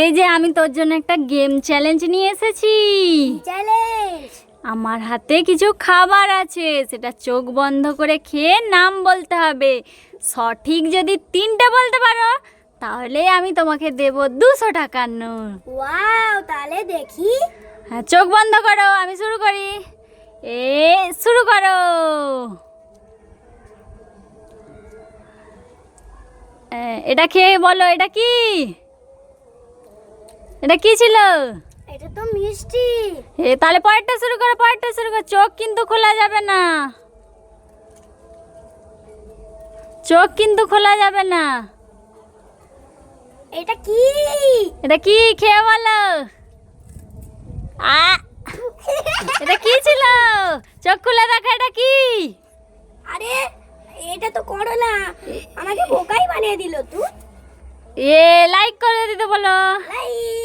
এই যে আমি তোর জন্য একটা গেম চ্যালেঞ্জ নিয়ে এসেছি। চ্যালেঞ্জ? আমার হাতে কিছু খাবার আছে, সেটা চোখ বন্ধ করে খেয়ে নাম বলতে হবে। সঠিক যদি 3টে বলতে পারো তাহলে আমি তোমাকে দেব 200 টাকার নোট। ওয়াও, তাহলে দেখি। হ্যাঁ, চোখ বন্ধ করো, আমি শুরু করি। শুরু করো। এটা খেয়ে বলো, এটা কি? এটা কি ছিল? এটা তো মিষ্টি। তাহলে পরেরটা শুরু করো, পরেরটা শুরু করো। চোখ কিন্তু খোলা যাবে না, চোখ কিন্তু খোলা যাবে না। এটা কি? এটা কি খেয়ে বলো। এটা কি ছিল? চোখ খুলে দেখো, এটা কি? আরে, এটা তো করলা। আমাকে বোকাই বানিয়ে দিল তুই। লাইক করে দিতে বলো। লাইক।